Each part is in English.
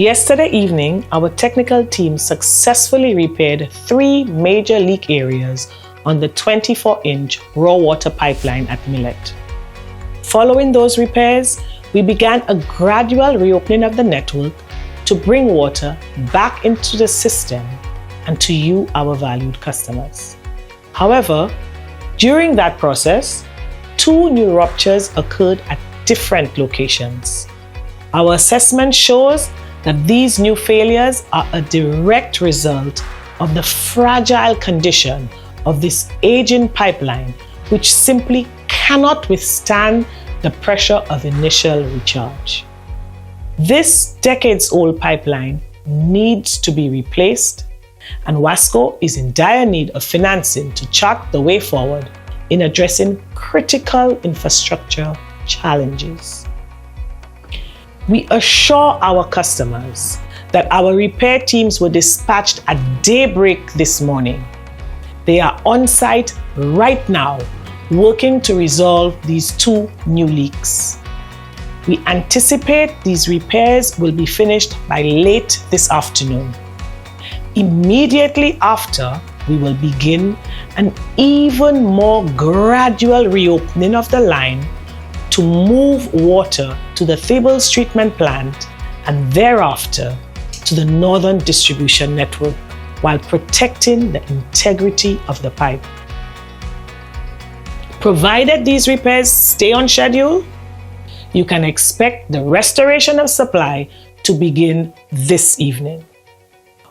Yesterday evening, our technical team successfully repaired 3 major leak areas on the 24-inch raw water pipeline at Millet. Following those repairs, we began a gradual reopening of the network to bring water back into the system and to you, our valued customers. However, during that process, 2 new ruptures occurred at different locations. Our assessment shows that these new failures are a direct result of the fragile condition of this aging pipeline, which simply cannot withstand the pressure of initial recharge. This decades-old pipeline needs to be replaced, and WASCO is in dire need of financing to chart the way forward in addressing critical infrastructure challenges. We assure our customers that our repair teams were dispatched at daybreak this morning. They are on site right now, working to resolve these 2 new leaks. We anticipate these repairs will be finished by late this afternoon. Immediately after, we will begin an even more gradual reopening of the line to move water to the Theobalds Treatment Plant and thereafter to the northern distribution network while protecting the integrity of the pipe. Provided these repairs stay on schedule, you can expect the restoration of supply to begin this evening.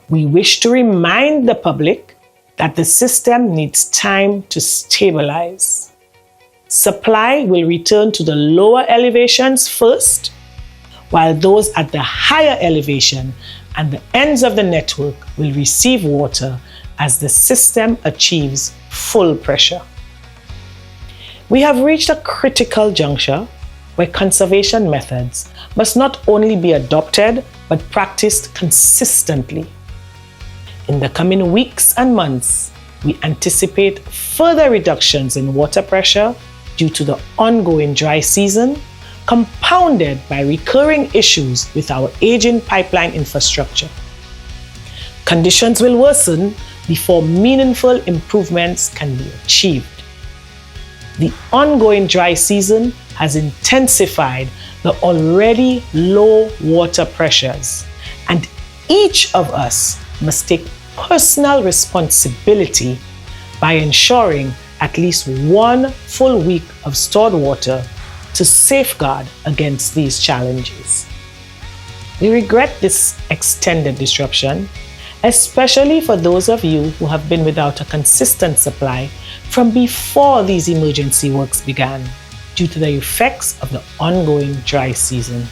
We wish to remind the public that the system needs time to stabilize. Supply will return to the lower elevations first, while those at the higher elevation and the ends of the network will receive water as the system achieves full pressure. We have reached a critical juncture where conservation methods must not only be adopted but practiced consistently. In the coming weeks and months, we anticipate further reductions in water pressure due to the ongoing dry season, compounded by recurring issues with our aging pipeline infrastructure. Conditions will worsen before meaningful improvements can be achieved. The ongoing dry season has intensified the already low water pressures, and each of us must take personal responsibility by ensuring at least 1 full week of stored water to safeguard against these challenges. We regret this extended disruption, especially for those of you who have been without a consistent supply from before these emergency works began due to the effects of the ongoing dry season.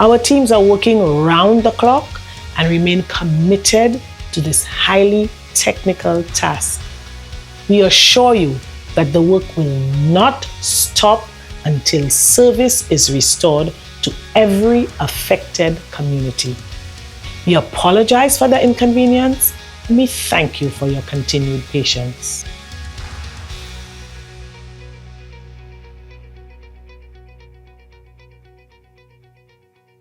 Our teams are working round the clock and remain committed to this highly technical task. We assure you that the work will not stop until service is restored to every affected community. We apologize for the inconvenience and we thank you for your continued patience.